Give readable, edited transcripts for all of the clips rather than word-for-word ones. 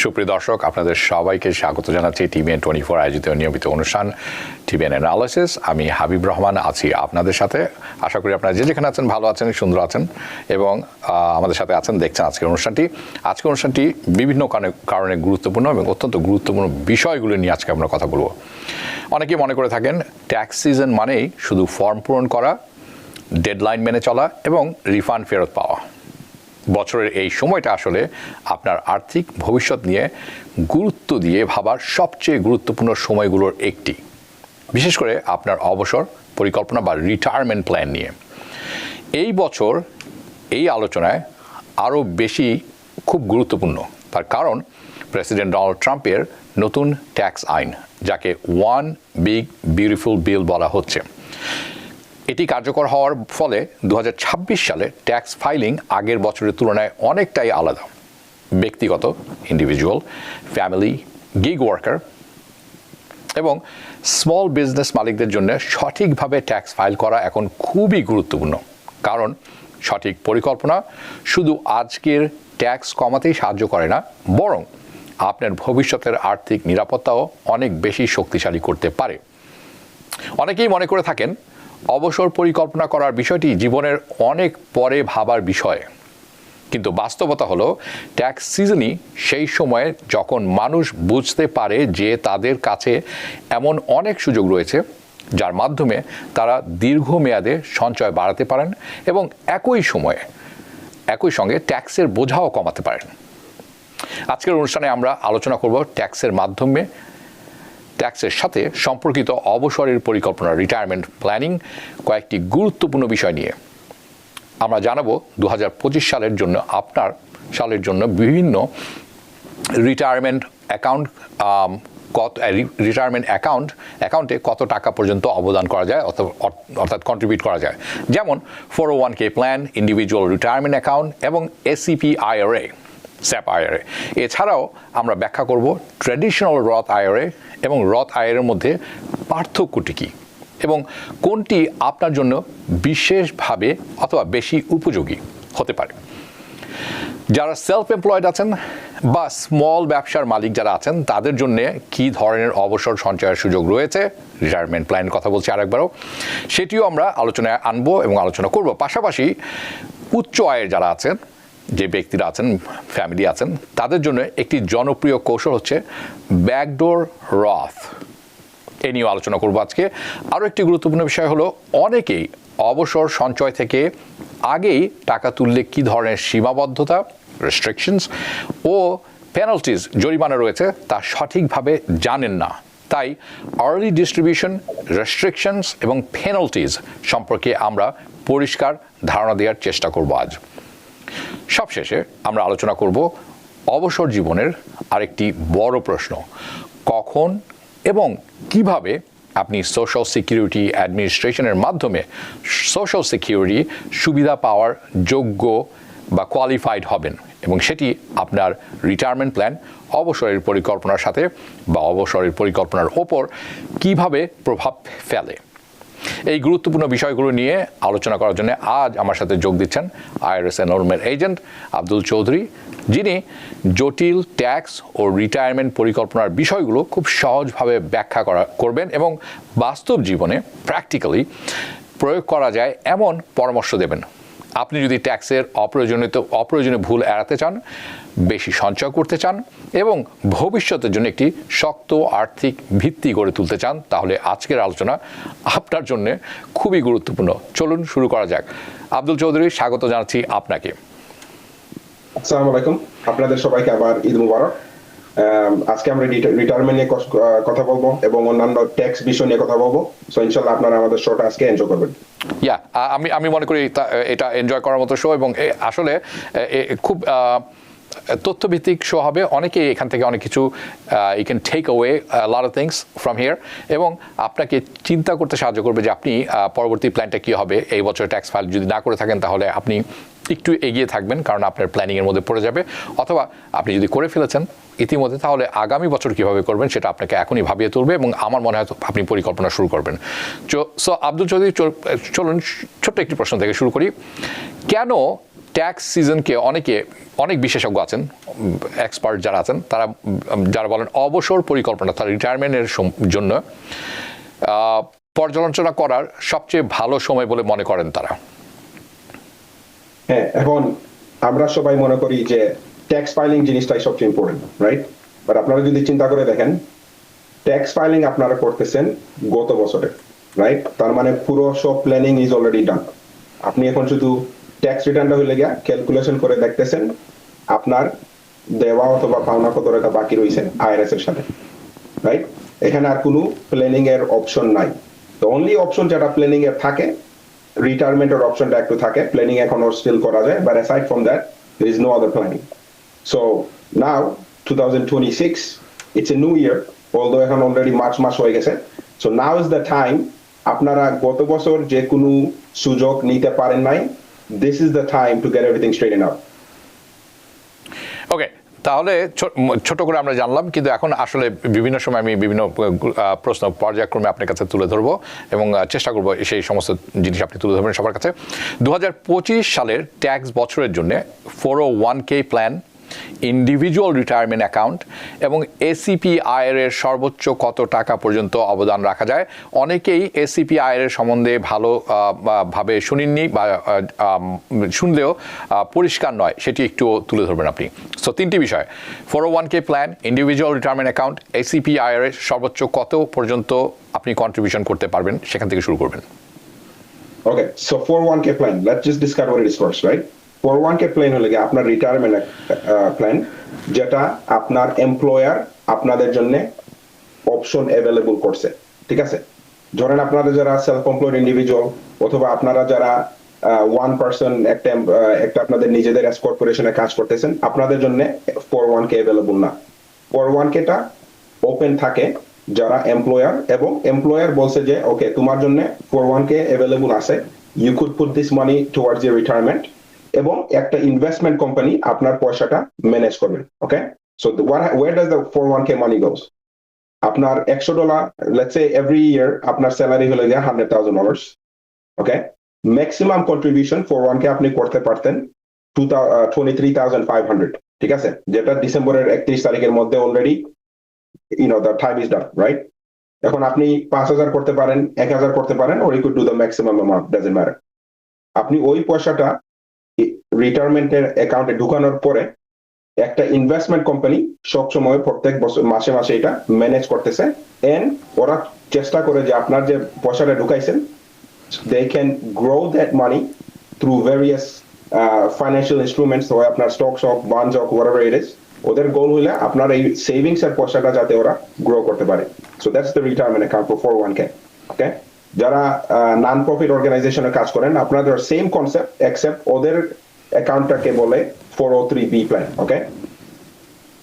সুপ্রিয় দর্শক, আপনাদের সবাইকে স্বাগত জানাচ্ছি TVN24 আয়োজিত নিয়মিত অনুষ্ঠান TVN অ্যানালিসিস। আমি হাবিব রহমান আছি আপনাদের সাথে। আশা করি আপনারা যে যেখানে আছেন ভালো আছেন, সুন্দর আছেন এবং আমাদের সাথে আছেন, দেখছেন আজকের অনুষ্ঠানটি। আজকের অনুষ্ঠানটি বিভিন্ন কারণে গুরুত্বপূর্ণ এবং অত্যন্ত গুরুত্বপূর্ণ বিষয়গুলো নিয়ে আজকে আমরা কথা বলবো। অনেকেই মনে করে থাকেন ট্যাক্স সিজন মানেই শুধু ফর্ম পূরণ করা, ডেডলাইন মেনে চলা এবং রিফান্ড ফেরত পাওয়া। বছরের এই সময়টা আসলে আপনার আর্থিক ভবিষ্যৎ নিয়ে গুরুত্ব দিয়ে ভাবার সবচেয়ে গুরুত্বপূর্ণ সময়গুলোর একটি, বিশেষ করে আপনার অবসর পরিকল্পনা বা রিটায়ারমেন্ট প্ল্যান নিয়ে। এই বছর এই আলোচনায় আরও বেশি খুব গুরুত্বপূর্ণ, তার কারণ প্রেসিডেন্ট ডোনাল্ড ট্রাম্পের নতুন ট্যাক্স আইন, যাকে ওয়ান বিগ বিউটিফুল বিল বলা হচ্ছে। এটি কার্যকর হওয়ার ফলে 2026 সালে ট্যাক্স ফাইলিং আগের বছরের তুলনায় অনেকটাই আলাদা। ব্যক্তিগত, ইন্ডিভিজুয়াল, ফ্যামিলি, গিগ ওয়ার্কার এবং স্মল বিজনেস মালিকদের জন্য সঠিকভাবে ট্যাক্স ফাইল করা এখন খুবই গুরুত্বপূর্ণ, কারণ সঠিক পরিকল্পনা শুধু আজকের ট্যাক্স কমাতেই সাহায্য করে না, বরং আপনার ভবিষ্যতের আর্থিক নিরাপত্তাও অনেক বেশি শক্তিশালী করতে পারে। অনেকেই মনে করে থাকেন অবসর পরিকল্পনা করার বিষয়টি জীবনের অনেক পরে ভাবার বিষয়, কিন্তু বাস্তবতা হলো ট্যাক্স সিজনই সেই সময়ে যখন মানুষ বুঝতে পারে যে তাদের কাছে এমন অনেক সুযোগ রয়েছে যার মাধ্যমে তারা দীর্ঘমেয়াদে সঞ্চয় বাড়াতে পারেন এবং একই সঙ্গে ট্যাক্সের বোঝাও কমাতে পারেন। আজকের অনুষ্ঠানে আমরা আলোচনা করব ট্যাক্সের সাথে সম্পর্কিত অবসরের পরিকল্পনা, রিটায়ারমেন্ট প্ল্যানিং, কয়েকটি গুরুত্বপূর্ণ বিষয় নিয়ে। আমরা জানাবো 2025 সালের জন্য বিভিন্ন রিটায়ারমেন্ট অ্যাকাউন্টে কত টাকা পর্যন্ত অবদান করা যায় অর্থাৎ কন্ট্রিবিউট করা যায়, যেমন 401k plan, individual retirement account এবং SEP IRA, SEP IRA। এছাড়াও আমরা ব্যাখ্যা করব ট্র্যাডিশনাল রথ IRA এবং রথ IRA এর মধ্যে পার্থক্যটি কী এবং কোনটি আপনার জন্য বিশেষভাবে অথবা বেশি উপযোগী হতে পারে। যারা সেলফ এমপ্লয়েড আছেন বা স্মল ব্যবসার মালিক যারা আছেন, তাদের জন্য কী ধরনের অবসর সঞ্চয়ের সুযোগ রয়েছে, রিটায়ারমেন্ট প্ল্যান কথা বলছি আরেকবারও, সেটিও আমরা আলোচনায় আনবো এবং আলোচনা করব। পাশাপাশি উচ্চ আয়ের যারা আছেন, যে ব্যক্তিরা আছেন, ফ্যামিলি আছেন, তাদের জন্য একটি জনপ্রিয় কৌশল হচ্ছে ব্যাকডোর রথ। এ নিয়েও আলোচনা করবো আজকে। আরও একটি গুরুত্বপূর্ণ বিষয় হলো অনেকেই অবসর সঞ্চয় থেকে আগেই টাকা তুললে কী ধরনের সীমাবদ্ধতা, রেস্ট্রিকশনস ও পেনাল্টিজ, জরিমানা রয়েছে তা সঠিকভাবে জানেন না। তাই আর্লি ডিস্ট্রিবিউশন, রেস্ট্রিকশনস এবং পেনাল্টিজ সম্পর্কে আমরা পরিষ্কার ধারণা দেওয়ার চেষ্টা করব আজ। সবশেষে আমরা আলোচনা করব অবসর জীবনের আরেকটি বড় প্রশ্ন, কখন এবং কিভাবে আপনি সোশ্যাল সিকিউরিটি অ্যাডমিনিস্ট্রেশনের মাধ্যমে সোশ্যাল সিকিউরিটি সুবিধা পাওয়ার যোগ্য বা কোয়ালিফাইড হবেন এবং সেটি আপনার রিটায়ারমেন্ট প্ল্যান, অবসরের পরিকল্পনার সাথে বা অবসরের পরিকল্পনার ওপর কিভাবে প্রভাব ফেলে। এই গুরুত্বপূর্ণ বিষয়গুলো নিয়ে আলোচনা করার জন্য আজ আমার সাথে যোগ দিচ্ছেন IRS enrolment agent Abdul Chowdhury, যিনি জটিল ট্যাক্স ও রিটায়ারমেন্ট পরিকল্পনার বিষয়গুলো খুব সহজভাবে ব্যাখ্যা করবেন এবং বাস্তব জীবনে প্র্যাকটিক্যালি প্রয়োগ করা যায় এমন পরামর্শ দেবেন। আপনি যদি ট্যাক্সের অপ্রয়োজনীয় ভুল এড়াতে চান, বেশি সঞ্চয় করতে চান এবং ভবিষ্যতের জন্য একটি শক্ত আর্থিক ভিত্তি গড়ে তুলতে চান, তাহলে আজকের আলোচনা আপনার জন্য খুবই গুরুত্বপূর্ণ। চলুন শুরু করা যাক। আব্দুল চৌধুরী, স্বাগত জানাচ্ছি আপনাকে। আসসালামু আলাইকুম, আপনাদের সবাইকে আবার ঈদ মুবারক। আজকে আমরা রিটায়ারমেন্ট নিয়ে কথা বলবো এবং অন্যান্য ট্যাক্স বিষয় নিয়ে কথা বলবো। সো ইনশাআল্লাহ আপনারা আমাদের শোটা আজকে এনজয় করবেন। আমি মনে করি এটা এনজয় করার মতো শো এবং আসলে খুব তথ্যভিত্তিক শো হবে। অনেকেই এখান থেকে অনেক কিছু you can take away lot of things from here এবং আপনাকে চিন্তা করতে সাহায্য করবে যে আপনি পরবর্তী প্ল্যানটা কী হবে। এই বছর ট্যাক্স ফাইল যদি না করে থাকেন তাহলে আপনি একটু এগিয়ে থাকবেন, কারণ আপনার প্ল্যানিংয়ের মধ্যে পড়ে যাবে, অথবা আপনি যদি করে ফেলেছেন ইতিমধ্যে তাহলে আগামী বছর কীভাবে করবেন সেটা আপনাকে এখনই ভাবিয়ে তুলবে এবং আমার মনে হয় আপনি পরিকল্পনা শুরু করবেন। সো আব্দুল চৌধুরী, চলুন ছোট্ট একটি প্রশ্ন থেকে শুরু করি। কেন ট্যাক্স সিজনকে অনেক বিশেষজ্ঞ আছেন, এক্সপার্ট যারা আছেন, যারা বলেন অবসর পরিকল্পনা, তার রিটায়ারমেন্টের জন্য পর্যালোচনা করার সবচেয়ে ভালো সময় বলে মনে করেন তারা। হ্যাঁ, এখন আমরা সবাই মনে করি যে ট্যাক্স ফাইলিং জিনিসটাই সবচেয়ে ইম্পর্টেন্ট, রাইট? বাট আপনারা যদি চিন্তা করে দেখেন, ট্যাক্স ফাইলিং আপনারা করতেছেন গত বছরে, রাইট? তার মানে পুরো সব প্ল্যানিং ইজ অলরেডি ডান। আপনি এখন শুধু ট্যাক্স রিটার্নটা হইলে গিয়া ক্যালকুলেশন করে দেখতেছেন আপনার দেওয়া অথবা পাওনা কত টাকা বাকি রয়েছে আইআরএস এর সাথে, রাইট? এখানে আর কোনো প্ল্যানিং এর অপশন নাই। তো অনলি অপশন যেটা প্ল্যানিং এর থাকে, রিটায়ারমেন্টের অপশনটা একটু থাকে, প্ল্যানিং এখনো স্টিল করা যায়, but aside from that there is no other planning. So now 2026, it's a new year, although এখন অলরেডি মার্চ হয়ে গেছে। So now is the time আপনারা গত বছর যে কোনো সুযোগ নিতে পারেন নাই, this is the time to get everything straightened out. ওকে, তাহলে ছোট করে আমরা জানলাম, কিন্তু এখন আসলে বিভিন্ন সময় আমি বিভিন্ন প্রশ্ন পর্যায়ক্রমে আপনার কাছে তুলে ধরবো এবং চেষ্টা করবো সেই সমস্ত জিনিস আপনি তুলে ধরবেন সবার কাছে। 2025 সালের ট্যাক্স বছরের জন্য 401k plan, individual retirement account এবং এসিপিআইআর এর সর্বোচ্চ কত টাকা পর্যন্ত অবদান রাখা যায়? অনেকেই এসিপিআইআর এর সম্বন্ধে ভাবে শুনেননি বা শুনলেও পরিষ্কার নয়, সেটি একটু তুলে ধরবেন আপনি। সো তিনটি বিষয়: 401k plan, individual retirement account, ACPIR এর সর্বোচ্চ কত পর্যন্ত আপনি কন্ট্রিবিউশন করতে পারবেন, সেখান থেকে শুরু করবেন। Okay, so 401k plan, let's just discuss what it is first, right? 401k plan হলে গিয়ে আপনার রিটায়ারমেন্ট প্ল্যান, যেটা আপনার এমপ্লয়ার আপনাদের জন্য অপশন অ্যাভেলেবল করছে, ঠিক আছে? ধরেন আপনারা যারা সেলফ এমপ্লয়েড ইন্ডিভিজুয়াল অথবা আপনারা যারা ওয়ান পারসন একটা আপনাদের নিজেদের এস কর্পোরেশনে কাজ করতেছেন, আপনাদের জন্য 401k অ্যাভেলেবল না। 401k টা ওপেন থাকে যারা এমপ্লয়ার, এবং এমপ্লয়ার বলছে যে ওকে, তোমার জন্য 401k অ্যাভেলেবল আছে, you could put this money towards your retirement, এবং একটা ইনভেস্টমেন্ট কোম্পানি আপনার পয়সাটা ম্যানেজ করবে। Okay, so where does the 401k money goes? আপনার $100, let's say every year আপনার স্যালারি হলে গিয়ে $100,000, ওকে? ম্যাক্সিমাম কন্ট্রিবিউশন 401k আপনি করতে পারতেন 23,500, ঠিক আছে? যেটা ডিসেম্বরের 31 তারিখের মধ্যে already the time is done, right? এখন আপনি 5,000 করতে পারেন, 1,000 করতে পারেন, or you could do the maximum amount, doesn't matter. আপনি ওই পয়সাটা রিটায়ারমেন্টের অ্যাকাউন্টে ঢুকানোর পরে একটা ইনভেস্টমেন্ট কোম্পানি সবসময় প্রত্যেক বছর মাসে এটা ম্যানেজ করতেছে, এন্ড ওরা চেষ্টা করে যে আপনার যে পয়সাটা ঢুকাইছেন, they can grow that money through various financial instruments, হয় আপনার স্টকস হোক, বন্ডস হোক, whatever it is. ওদের গোল হইলে আপনার এই সেভিংস এর পয়সাটা যাতে ওরা গ্রো করতে পারে। So that's the retirement account for 401k. ওকে, যারা নন প্রফিট অর্গানাইজেশনে কাজ করেন, আপনাদের সেম কনসেপ্ট, এক্সেপ্ট ওদের অ্যাকাউন্টটাকে বলে 403b প্ল্যান। ওকে,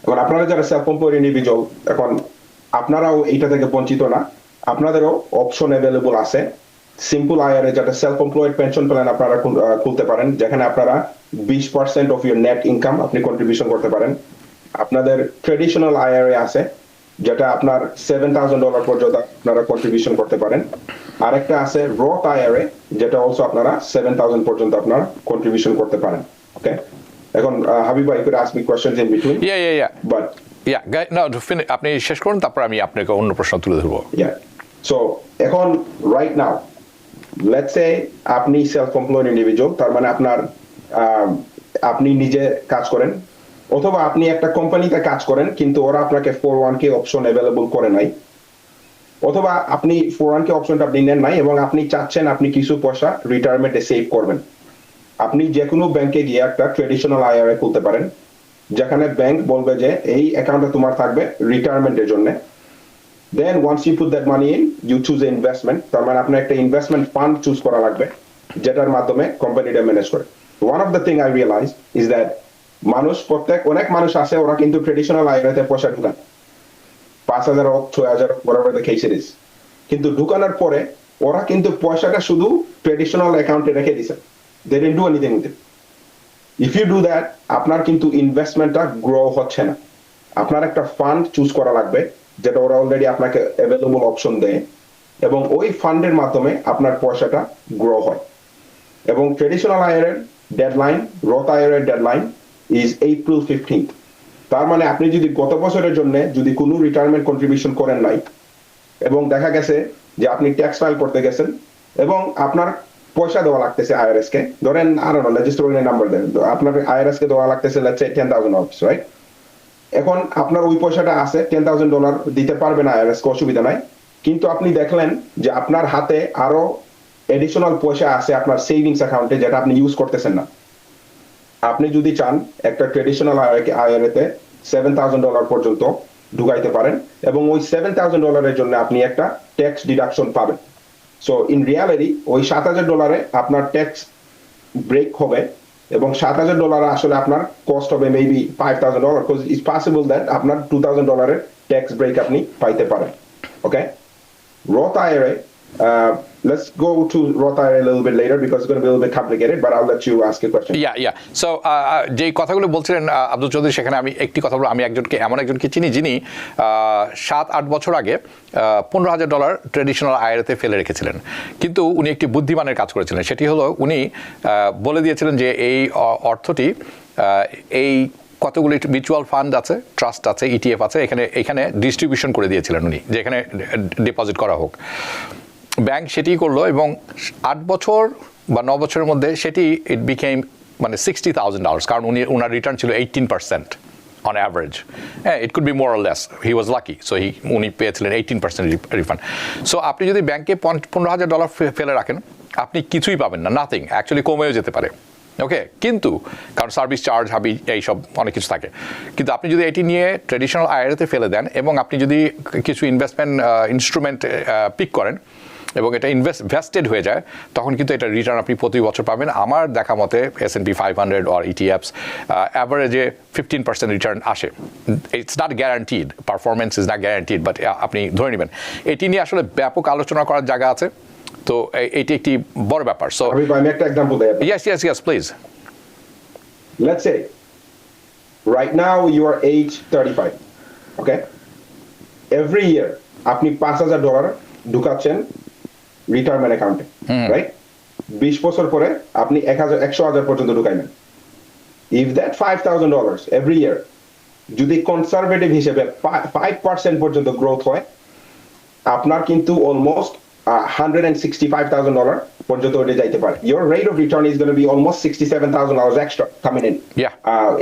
এখন আপনারা যারা সেলফ এমপ্লয়েড ইন্ডিভিজুয়াল, এখন আপনারাও এইটা থেকে বঞ্চিত না, আপনাদেরও অপশন অ্যাভেলেবল আছে। সিম্পল আইআরএ, যেটা সেলফ এমপ্লয়েড পেনশন প্ল্যান, আপনারা খুলতে পারেন, যেখানে আপনারা 20% অফ ইউর নেট ইনকাম আপনি কন্ট্রিবিউশন করতে পারেন। আপনাদের ট্রেডিশনাল আইআরএ আছে, যেটা আপনার $7,000 পর্যন্ত আপনারা কন্ট্রিবিউশন করতে পারেন। আরেকটা আছে রথ আইআরএ, যেটা অলসো আপনারা 7,000 পর্যন্ত আপনারা কন্ট্রিবিউশন করতে পারেন। ওকে, এখন হাবিব ভাই, could ask me questions in between? But আপনি শেষ করুন, তারপর আমি আপনাকে অন্য প্রশ্ন তুলে ধরবো। So এখন right now, let's say আপনি সেলফ এমপ্লয়েড ইন্ডিভিজুয়াল, তার মানে আপনি নিজে কাজ করেন, অথবা আপনি একটা কোম্পানিতে কাজ করেন কিন্তু ওরা আপনাকে 401k অপশন অ্যাভেলেবল করে নাই, অথবা আপনি 401k অপশনটা আপনি নেন নাই এবং আপনি চাচ্ছেন আপনি কিছু পয়সা রিটায়ারমেন্টে সেভ করবেন। আপনি যে কোনো ব্যাংকে গিয়ে একটা ট্রেডিশনাল আইআরএ খুলতে পারেন, যেখানে ব্যাংক বলবে যে এই অ্যাকাউন্টে তোমার থাকবে রিটায়ারমেন্টের জন্য। Then once you put that money in, you choose an investment, তার মানে আপনার একটা ইনভেস্টমেন্ট ফান্ড চুজ করা লাগবে, যেটার মাধ্যমে কোম্পানিটা ম্যানেজ করে। One of the thing I realized is that অনেক মানুষ আছে, ওরা কিন্তু ট্রেডিশনাল আইআরএতে পয়সা ঢুকান, 5,000 হোক, 6,000 হোক, whatever the case it is, কিন্তু ঢুকানোর পরে ওরা কিন্তু পয়সাটা শুধু ট্রেডিশনাল অ্যাকাউন্টে রেখে দিছে, they didn't do anything with it. If you do that, আপনার কিন্তু ইনভেস্টমেন্টটা গ্রো হচ্ছে না। আপনার একটা ফান্ড চুজ করা লাগবে, যেটা ওরা অলরেডি আপনাকে অ্যাভেলেবল অপশন দেয়, এবং ওই ফান্ডের মাধ্যমে আপনার পয়সাটা গ্রো হয়। এবং ট্রেডিশনাল আইআরএর ডেডলাইন, রথ IRA deadline is April 15th। তার মানে আপনি যদি গত বছরের জন্য যদি কোনো রিটায়ারমেন্ট কন্ট্রিবিউশন করেন নাই এবং দেখা গেছে যে আপনি ট্যাক্স ফাইল করতে গেছেন এবং আপনার পয়সা দেওয়া লাগতেছে আইআরএস কে, ধরেন আরো না লেজিস্লেটিভ নাম্বার দেন, আপনার আইআরএস কে দেওয়া লাগতেছে লেটস সে $10,000, রাইট? এখন আপনার ওই পয়সাটা আছে, $10,000 দিতে পারবেন আইআরএস কে, অসুবিধা নাই, কিন্তু আপনি দেখলেন যে আপনার হাতে আরো এডিশনাল পয়সা আছে আপনার সেভিংস অ্যাকাউন্টে যেটা আপনি ইউজ করতেছেন না। আপনি যদি চান একটা ট্রেডিশনাল আইআরএ তে $7,000 পর্যন্ত ঢুকাইতে পারেন এবং ওই $7,000 জন্য আপনি একটা ট্যাক্স ডিডাকশন পাবেন। সো ইন রিয়ালিটি ওই $7,000 আপনার ট্যাক্স ব্রেক হবে এবং $7,000 আসলে আপনার কস্ট হবে maybe $5,000, because it's possible that আপনার $2,000 ট্যাক্স ব্রেক আপনি পাইতে পারেন। ওকে, Roth IRA, let's go to Roth IRA a little bit later because it's going to be a little bit complicated, but I'll let you ask a question. Yeah. So, যে কথাগুলো বলছিলেন আব্দুল চৌধুরী, সেখানে আমি একটি কথা বলবো। আমি এমন একজনকে চিনি যিনি 7-8 বছর আগে $15,000 ট্রেডিশনাল আইআরএতে ফেলে রেখেছিলেন, কিন্তু উনি একটি বুদ্ধিমানের কাজ করেছিলেন। সেটি হলো উনি বলে দিয়েছিলেন যে এই অর্থটি এই কতগুলি মিউচুয়াল ফান্ড আছে, ট্রাস্ট আছে, ইটিএফ আছে, এখানে ডিস্ট্রিবিউশন করে দিয়েছিলেন উনি, যে এখানে ডিপোজিট করা হোক। ব্যাংক সেটি করলো এবং 8 বছর বা 9 বছরের মধ্যে সেটি ইট বিকেম মানে $60,000, কারণ ওনার রিটার্ন ছিল 18% অন অ্যাভারেজ। হ্যাঁ, it could be more or less, he was lucky, so উনি পেয়েছিলেন 18% রিফান্ড। সো আপনি যদি ব্যাংকে $15,000 ফেলে রাখেন, আপনি কিছুই পাবেন না, নাথিং, অ্যাকচুয়ালি কমেও যেতে পারে। ওকে, কিন্তু কারণ সার্ভিস চার্জ হাবি এইসব অনেক কিছু থাকে, কিন্তু আপনি যদি এটি নিয়ে ট্রেডিশনাল আইআরএতে ফেলে দেন এবং আপনি যদি কিছু ইনভেস্টমেন্ট ইনস্ট্রুমেন্ট পিক করেন এবং এটা ভেস্টেড হয়ে যায়, তখন কিন্তু এটা রিটার্ন আপনি প্রতি বছর পাবেন। আমার দেখা মতে S&P 500 অর ইটিএফস অ্যাভারেজে 15% রিটার্ন আসে। It's not guaranteed, performance is not guaranteed, but আপনি ধরে নেবেন। এটি নিয়ে আসলে ব্যাপক আলোচনা করার জায়গা আছে, তো এটি একটি বড় ব্যাপার। সো আমি একটা এক্সাম্পল দেই। Yes, please. Let's say right now you are age 35, okay? Every year আপনি $5,000 ঢুকাচ্ছেন রিটায়ারমেন্ট অ্যাকাউন্টে, রাইট? 20 বছর পরে আপনি 100,000 পর্যন্ত ঢুকাইবেন। If that $5,000 every year যদি কনজারভেটিভ হিসেবে 5% পর্যন্ত গ্রোথ হয়, আপনার কিন্তু অলমোস্ট $165,000 পর্যন্ত ওটা যাইতে পারে। Your rate of return is going to be almost $67,000 extra coming in.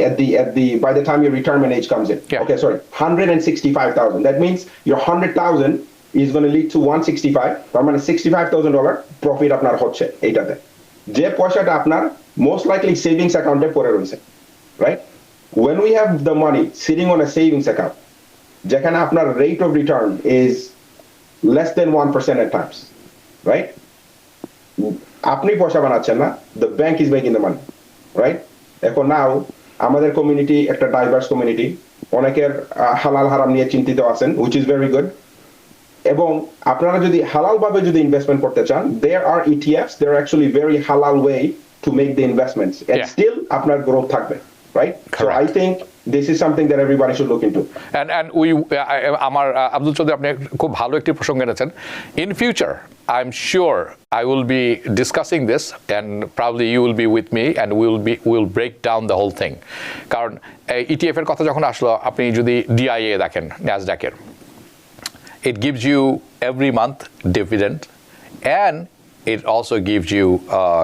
At the by the time your retirement age comes in. Yeah. Okay, sorry, $165,000. That means your $100,000 is going to lead to $165. তার মানে $65,000 profit আপনার হচ্ছে এইটাতে, যে পয়সাটা আপনার most likely savings account এ পড়ে রয়েছে, right? When we have the money sitting on a savings account, যেখানে আপনার rate of return is less than 1% at times, right? আপনি পয়সা বানাচ্ছেন না, the bank is making the money, right? এখন নাও আমাদের কমিউনিটি একটা ডাইভার্স কমিউনিটি, অনেকের হালাল হারাম নিয়ে চিন্তিত আছেন, which is very good. এবং আপনারা যদি হালাল ভাবে যদি ইনভেস্টমেন্ট করতে চান, there are ETFs, there are actually very halal way to make the investments and still আপনার গ্রোথ থাকবে, right? So I think this is something that everybody should look into. And we আমার আব্দুল চৌধুরী, আপনি খুব ভালো একটি প্রসঙ্গ এনেছেন। In future, I'm sure I will be discussing this and probably you will be with me and we'll break down the whole thing. কারণ ETF এর কথা যখন আসলো, আপনি যদি DIA দেখেন, NASDAQ-এর, it gives you every month dividend and it also gives you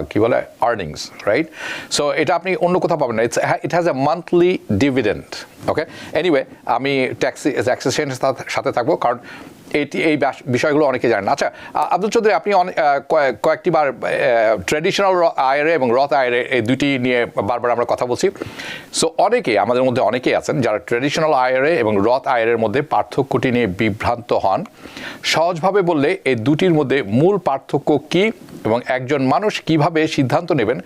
কি বলে earnings, right? So এটা আপনি অন্য কোথাও পাবেন না, it has a monthly dividend. Okay, anyway, আমি ট্যাক্সেশনের সাথে থাকবো, কারণ এই বিষয়গুলো অনেকে জানেন। আচ্ছা আব্দুল চৌধুরী, আপনি কয়েকটি বার ট্র্যাডিশনাল আইআরএ এবং রথ আইআরএ এই দুটি নিয়ে বারবার আমরা কথা বলছি। সো আমাদের মধ্যে অনেকেই আছেন যারা ট্র্যাডিশনাল আইআরএ এবং রথ আইআরএর মধ্যে পার্থক্যটি নিয়ে বিভ্রান্ত হন। সহজভাবে বললে এই দুটির মধ্যে মূল পার্থক্য কি এবং একজন মানুষ কিভাবে সিদ্ধান্ত নেবেন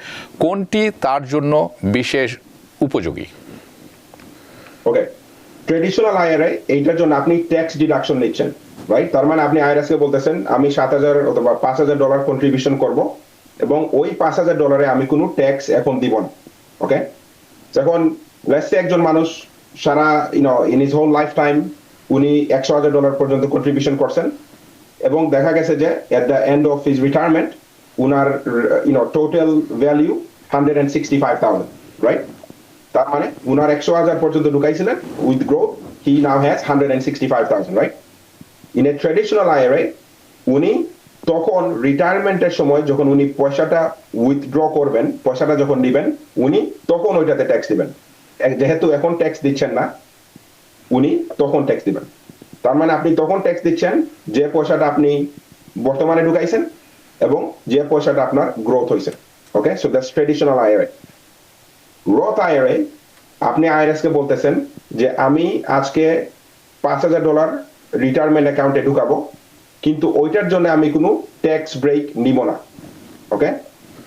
কোনটি তার জন্য বিশেষ উপযোগী? ওকে, ট্র্যাডিশনাল আইআরএ এইটার জন্য আপনি ট্যাক্স ডিডাকশন নিচ্ছেন, রাইট? তার মানে আপনি আইআরএস কে বলতেছেন আমি $7,000 অথবা $5,000 কন্ট্রিবিউশন করব এবং ওই $5,000 আমি কোনো ট্যাক্স এখন দিব না। ওকে, এখন লেটস সে একজন মানুষ সারা in his whole life time উনি $100,000 পর্যন্ত কন্ট্রিবিউশন করছেন এবং দেখা গেছে যে at the end of his retirement উনার টোটাল ভ্যালু 165,000, right? তার মানে উনার 100,000 পর্যন্ত ঢুকাইছিলেন, with growth he now has 165,000, right? In a traditional IRA উনি তখন রিটায়ারমেন্টের সময় যখন উনি পয়সাটা উইথড্র করবেন, পয়সাটা যখন দিবেন, উনি তখন ওইটাতে ট্যাক্স দিবেন। যেহেতু এখন ট্যাক্স দিচ্ছেন না, উনি তখন ট্যাক্স দিবেন। তার মানে আপনি তখন ট্যাক্স দিচ্ছেন যে পয়সাটা আপনি বর্তমানে ঢুকাইছেন এবং যে পয়সাটা আপনার গ্রোথ হয়েছে। ওকে, সো দ্যাটস ট্রেডিশনাল আইআরএ। রথ আইআরএ, আপনি আইআরএস কে বলতেছেন যে আমি আজকে $5,000 রিটায়ারমেন্ট অ্যাকাউন্টে ঢুকাবো, কিন্তু ওইটার জন্য আমি কোনো ট্যাক্স ব্রেক নিব না। ওকে,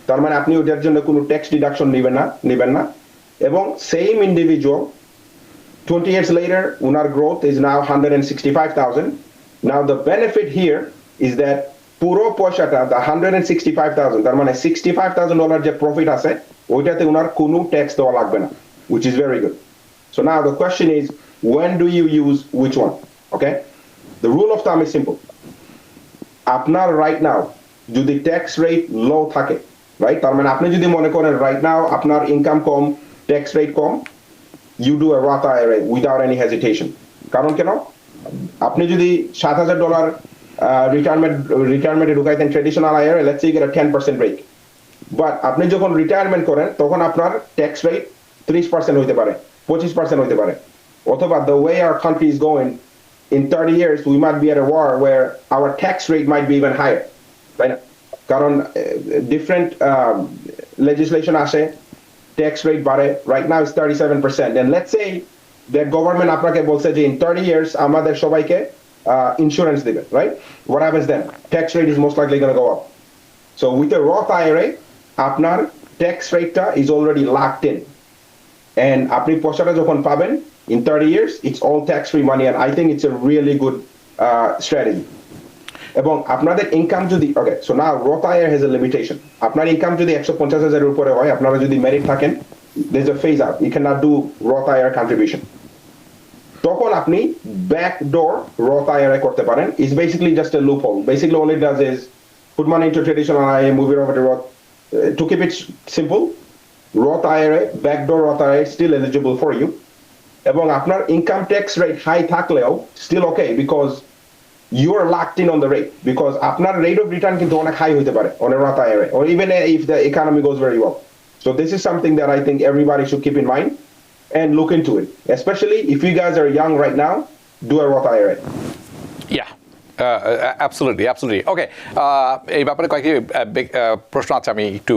তার মানে আপনি ওইটার জন্য কোনো ট্যাক্স ডিডাকশন নেবেন না। এবং same individual 20 years later, unar growth is now 165,000. Now the benefit here is that puro poishata, the 165,000, তার মানে $65,000 যে প্রফিট আছে ওইটাতে উনার কোনো ট্যাক্স দেওয়া লাগবে না, which is very good. So now the question is, when do you use which one? Okay, the rule of thumb is simple. আপনার right now যদি ট্যাক্স রেট লো থাকে, রাইট, তার মানে আপনি যদি মনে করেন right now আপনার income com, tax rate com, you do a Roth IRA without any hesitation. কারণ কেন? আপনি যদি $7,000 রিটায়ারমেন্টে ঢুকাইতেন traditional IRA, let's say you get a 10% break. But আপনি যখন রিটায়ারমেন্ট করেন তখন আপনার ট্যাক্স রেট 30% হইতে পারে, 25% হইতে পারে। অথবা the way our country is going, in 30 years we might be at a war where our tax rate might be even higher. তাই না? কারণ ডিফারেন্ট legislation আসে, tax rate বাড়ে, right now it's 37%, and let's say that government আপনাকে বলছে যে in 30 years আমাদের সবাইকে ইন্স্যুরেন্স দিবে, right? What happens then? Tax rate is most likely going to go up. So with a Roth IRA আপনার tax rate is already locked in, and আপনি পয়সাটা যখন পাবেন in 30 years it's all tax free money, and I think it's a really good strategy. এবং আপনাদের income যদি, ওকে, so now Roth IRA has a limitation. আপনার income যদি 150,000 এর উপরে হয়, আপনারা যদি মেরিট থাকেন, there is a phase out, you can not do Roth IRA contribution. তখন আপনি ব্যাকডোর রথ আইআরএ করতে পারেন। It's basically just a loophole. Basically all it does is put money into traditional IRA, move it over to Roth. To keep it simple, Roth IRA, backdoor Roth IRA still eligible for you. এবং আপনার income tax rate high থাকলেও still okay, because you are locked in on the rate, because আপনার rate of return কিন্তু অনেক high হইতে পারে on a Roth IRA, or even if the economy goes very well. So this is something that I think everybody should keep in mind and look into it, especially if you guys are young right now. Do a Roth IRA. Yeah. Absolutely. Okay. এই ব্যাপারে কয়েকটি প্রশ্ন আছে, আমি একটু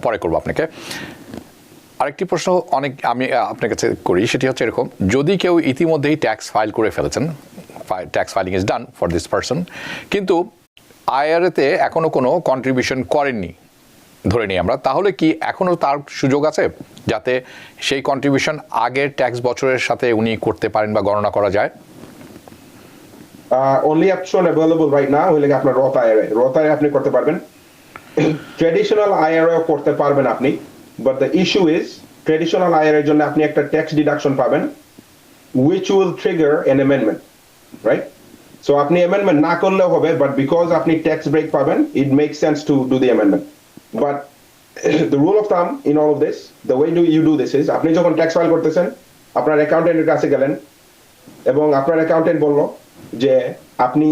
পরে করবো আপনাকে। আরেকটি প্রশ্ন আমি আপনার কাছে করি, সেটি হচ্ছে এরকম: যদি কেউ ইতিমধ্যেই ট্যাক্স ফাইল করে ফেলেছেন, tax filing is done for this person, কিন্তু আইআরএতে এখনো কোনো কন্ট্রিবিউশন করেননি ধরে নিই আমরা, তাহলে কি এখনো তার সুযোগ আছে যাতে সেই কন্ট্রিবিউশন আগের ট্যাক্স বছরের সাথে উনি করতে পারেন বা গণনা করা যায়? Only option available right now হইলে আপনার রথ আইআরএ। রথ আইআরএ আপনি করতে পারবেন, ট্রেডিশনাল আইআরএ করতে পারবেন আপনি, but the issue is traditional IRA এর জন্য আপনি একটা ট্যাক্স ডিডাকশন পাবেন which will trigger an amendment, right? So আপনি amendment না করলেও হবে, but because আপনি tax break পাবেন, it makes sense to do the amendment. But the rule of thumb in all of this, the way you do this is, আপনি যখন tax file করতেছেন, আপনার অ্যাকাউন্টেন্টের কাছে গেলেন এবং আপনার অ্যাকাউন্টেন্ট বলল যে আপনি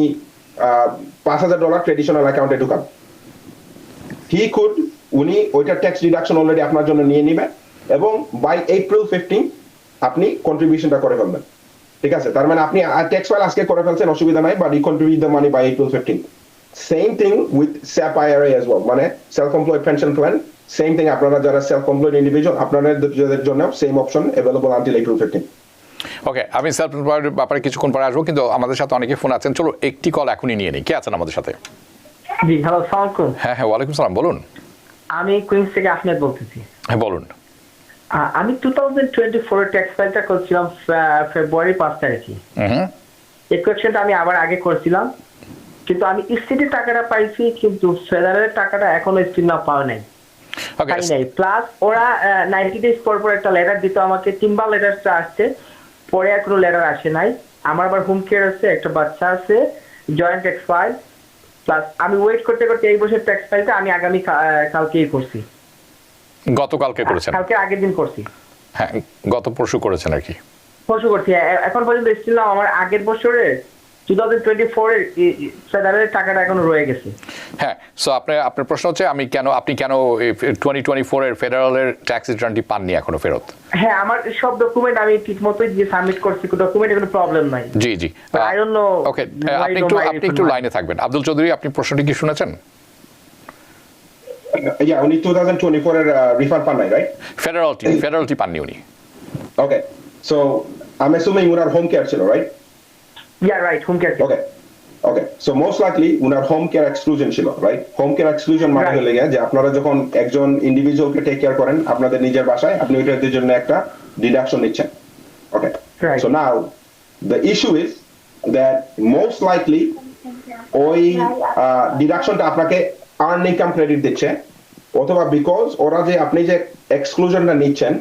$5,000 ট্রেডিশনাল অ্যাকাউন্টে ঢুকান। উনি ওইটা ট্যাক্স ডিডাকশন অলরেডি আপনার জন্য নিয়ে নেবে এবং বাই April 15 আপনি কন্ট্রিবিউশনটা করে ফেলবেন। ঠিক আছে, তার মানে আপনি ট্যাক্স ফাইল আজকে করে ফেলছেন, অসুবিধা নাই, but you contribute the money by April 15. Same thing with SEP IRA as well, মানে self employed pension plan, same thing. আপনারা যারা সেলফ এমপ্লয়েড ইন্ডিভিজুয়াল, আপনাদের জন্য same option available until April 15. Okay, আমি সেলফ এমপ্লয়েড ব্যাপারে কিছুক্ষণ পরে আসবো, কিন্তু আমাদের সাথে অনেকে ফোন আছেন। চলো একটি কল এখনই নিয়ে নিই। কে আছেন আমাদের সাথে? জি, হ্যালো, আসসালামু আলাইকুম। হ্যাঁ, ওয়ালাইকুম সালাম, বলুন। আমি কুইন্স থেকে আহমেদ বলতেছি। হ্যাঁ, বলুন। আমি 2024 ট্যাক্স ফাইলটা করছিলাম ফেব্রুয়ারি 5 তারিখে। এই কোয়েশ্চেনটা আমি আবার আগে করছিলাম, কিন্তু আমি স্টেটের টাকাটা পাইছি, কিন্তু ফেডারেলের টাকাটা এখনো স্টিল না পাওয়া নাই। প্লাস ওরা 90 ডেজ পর পর একটা লেটার দিত আমাকে, টিম্বার লেটারটা আসছে, পরে আর কোনো লেটার আসে নাই। আমার আবার হোম কেয়ার আছে, একটা বাচ্চা আছে, জয়েন্ট ট্যাক্স ফাইল, প্লাস আমি ওয়েট করতে করতে এই বছর ট্যাক্স ফাইলটা আমি আগামী কালকেই করছি। গতকালকে করেছেন? কালকে আগের দিন করছি, হ্যাঁ, গত পরশু করেছেন আর কি। পরশু করছি। এখন পর্যন্ত স্টিল আমার আগের বছরের 2024 এর ফেডারেল টাকাটা এখনো রয়ে গেছে। হ্যাঁ, সো আপনার প্রশ্ন হচ্ছে আপনি কেন 2024 এর ফেডারেলের ট্যাক্স রিটার্নটি পাননি এখনো ফেরত? হ্যাঁ, আমার সব ডকুমেন্ট আমি ঠিকমতোই দিয়ে সাবমিট করছি, ডকুমেন্টে কোনো প্রবলেম নাই। জি আই ডোন্ট নো। ওকে, আপনি একটু লাইনে থাকবেন। আব্দুল চৌধুরী, আপনি প্রশ্নটি কি শুনেছেন? উনি 2024 এর রিফান্ড পান নাই, রাইট? ফেডারেলটি পাননি উনি। Okay, so I am assuming উনার হোম কেয়ার ছিল, right? Yeah right, home care. Okay, so most likely উনার হোম কেয়ার এক্সক্লুশন ছিল, রাইট? হোম কেয়ার এক্সক্লুশন মানে Right. হলো গিয়ে যে আপনারা যখন একজন ইন্ডিভিজুয়ালকে টেক কেয়ার করেন আপনাদের নিজের বাসায়, আপনি ওইটার জন্য একটা ডিডাকশন নিচ্ছেন। ওকে, Right. So now the issue is that most likely ওই ডিডাকশনটা আপনাকে আর্ন ইনকাম ক্রেডিট দিচ্ছে, অথবা বিকজ ওরা যে আপনি যে এক্সক্লুশনটা নিচ্ছেন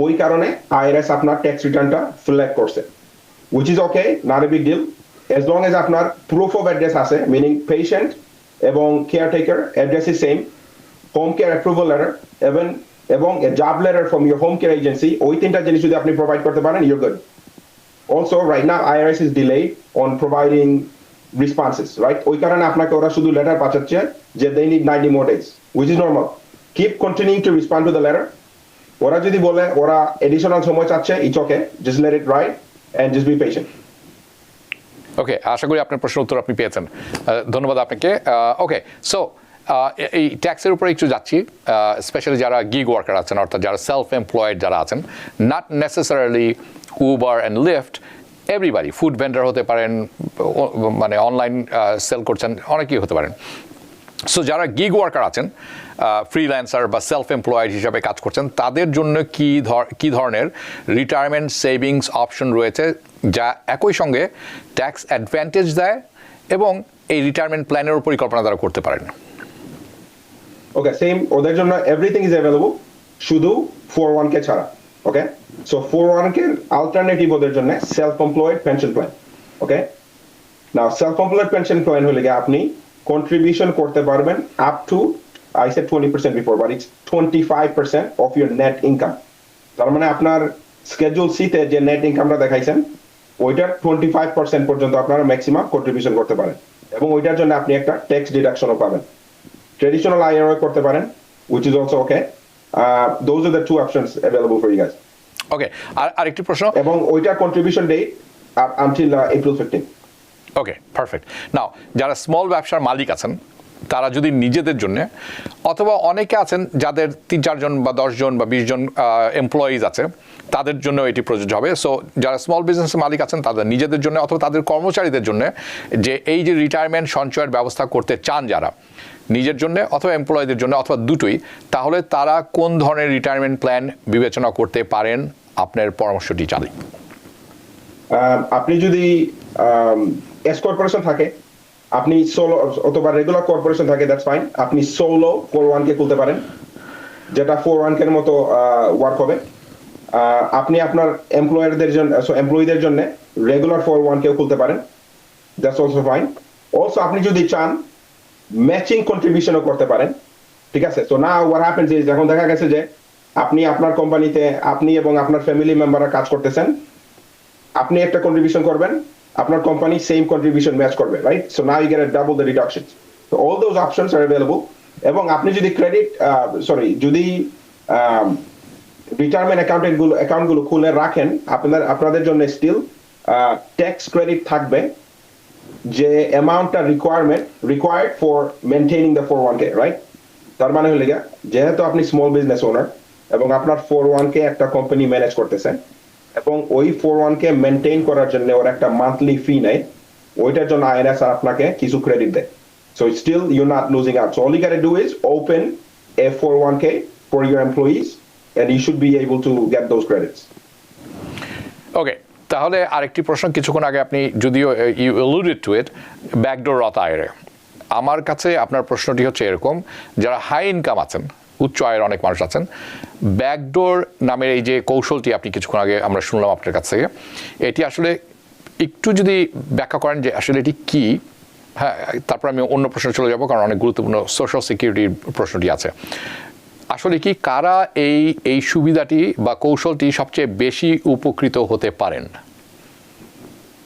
ওই কারণে আইআরএস আপনার ট্যাক্স রিটার্নটা ফ্ল্যাগ করছে, which is okay, not a big deal, as long as আপনার proof of address আছে, meaning patient এবং caretaker address is same, home care approval letter এবং a job letter from your home care agency, ওই তিনটা জিনিস যদি আপনি provide করতে পারেন, you're good. Also, right now IRS is delayed on providing responses, right? ওই কারণে আপনাকে ওরা শুধু লেটার পাঠাচ্ছে যে they need 90 more days, which is normal. Keep continuing to respond to the letter. ওরা যদি বলে ওরা additional সময় চাচ্ছে, it's okay, just let it ride and just be patient. ওকে, আশা করি আপনার প্রশ্নের উত্তর আপনি পেয়েছেন। ধন্যবাদ আপনাকে। ওকে, সো এই ট্যাক্সের উপরে একটু যাচ্ছি, স্পেশালি যারা গিগ ওয়ার্কার আছেন, অর্থাৎ যারা সেলফ এমপ্লয়েড যারা আছেন, not necessarily Uber and lift, everybody, food vendor হতে পারেন, মানে অনলাইন সেল করছেন, অনেকেই হতে পারেন। সো যারা গিগ ওয়ার্কার আছেন, ফ্রিল্যান্সার বা সেলফ এমপ্লয়েড হিসাবে কাজ করছেন, তাদের জন্য কি ধরনের রিটায়ারমেন্ট সেভিংস অপশন রয়েছে যা একই সঙ্গে ট্যাক্স অ্যাডভান্টেজ দেয় এবং এই রিটায়ারমেন্ট প্ল্যানের পরিকল্পনা তারা করতে পারেন? ওকে, সেম, ওদের জন্য এভরিথিং ইজ অ্যাভেলেবল, শুধু 401k ছাড়া। ওকে, সো 401k অল্টারনেটিভ ওদের জন্য সেলফ এমপ্লয়েড পেনশন প্ল্যান। ওকে, নাও সেলফ এমপ্লয়েড পেনশন প্ল্যান হলে গিয়ে আপনি কন্ট্রিবিউশন করতে পারবেন up to, I said 20% before, but it's 25% of your net income. তার মানে আপনার স্কেডিউল সিতে যে নেট ইনকামটা দেখাইছেন ওইটার 25% পর্যন্ত আপনারা ম্যাক্সিমাম কন্ট্রিবিউশন করতে পারেন, এবং ওইটার জন্য আপনি একটা ট্যাক্স ডিডাকশনও পাবেন। ট্রেডিশনাল আইআরএ করতে পারেন, which is also okay. Those are the two options available for you guys. ওকে, আর একটি প্রশ্ন, এবং ওইটার কন্ট্রিবিউশন ডেট until April 15. ওকে, পারফেক্ট। নাও যারা স্মল ব্যবসার মালিক আছেন, তারা যদি নিজেদের জন্য, অথবা অনেকে আছেন যাদের 3-4 জন বা 10 জন বা 20 জন এমপ্লয়িজ আছে, তাদের জন্য এটি প্রযোজ্য হবে। সো যারা স্মল বিজনেসের মালিক আছেন তাদের নিজেদের জন্য অথবা তাদের কর্মচারীদের জন্য, যে এই যে রিটায়ারমেন্ট সঞ্চয়ের ব্যবস্থা করতে চান যারা, নিজের জন্য অথবা এমপ্লয়ীদের জন্য অথবা দুটোই, তাহলে তারা কোন ধরনের রিটায়ারমেন্ট প্ল্যান বিবেচনা করতে পারেন? আপনার পরামর্শটি চালি। আপনি যদি এস কর্পোরেশন থাকে, আপনি সোলো অথবা রেগুলার কর্পোরেশন থাকে, দ্যাটস ফাইন, আপনি সোলো 401k খুলতে পারেন, যেটা 401k এর মতো ওয়ার্ক হবে। আপনি আপনার এমপ্লয়ীদের জন্য রেগুলার 401k খুলতে পারেন, দ্যাটস অলসো ফাইন। অলসো আপনি যদি চান ম্যাচিং কন্ট্রিবিউশনও করতে পারেন, ঠিক আছে? So now what happens is, এখন দেখা গেছে যে আপনি আপনার কোম্পানিতে আপনি এবং আপনার ফ্যামিলি মেম্বাররা কাজ করতেছেন, আপনি একটা কন্ট্রিবিউশন করবেন, আপনার কোম্পানি সেম কন্ট্রিবিউশন ম্যাচ করবে, right? So now you get double the deductions. So all those options are available. এবং আপনি যদি যদি রিটায়ারমেন্ট অ্যাকাউন্টগুলো খুলে রাখেন, আপনাদের জন্য স্টিল ট্যাক্স ক্রেডিট থাকবে যে অ্যামাউন্টটা required for maintaining the 401k, right? তার মানে হলে যেহেতু আপনি স্মল বিজনেস ওনার এবং আপনার 401k একটা কোম্পানি ম্যানেজ করতেছেন, এবং ওই 401k মেনটেইন করার জন্য ওর একটা মান্থলি ফি নেয়, ওইটার জন্য আইআরএস আপনাকে কিছু ক্রেডিট দেয়। So still you not losing out. So all you got to do is open a 401k for your employees and you should be able to get those credits. ওকে, তাহলে আরেকটি প্রশ্ন, কিছুক্ষণ আগে আপনি যদিও you alluded to it, backdoor Roth IRA. আমার কাছে আপনার প্রশ্নটি হচ্ছে এরকম, যারা হাই ইনকাম আছেন, উচ্চ আয়ের অনেক মানুষ আছেন, ব্যাকডোর নামের এই যে কৌশলটি আপনি কিছুক্ষণ আগে আমরা শুনলাম আপনার কাছ থেকে, এটি আসলে একটু যদি ব্যাখ্যা করেন যে আসলে এটি কি। হ্যাঁ, তারপর আমি অন্য প্রশ্নে চলে যাব, কারণ অনেক গুরুত্বপূর্ণ সোশ্যাল সিকিউরিটির প্রশ্নটি আছে। আসলে কি কারা এই সুবিধাটি বা কৌশলটি সবচেয়ে বেশি উপকৃত হতে পারেন?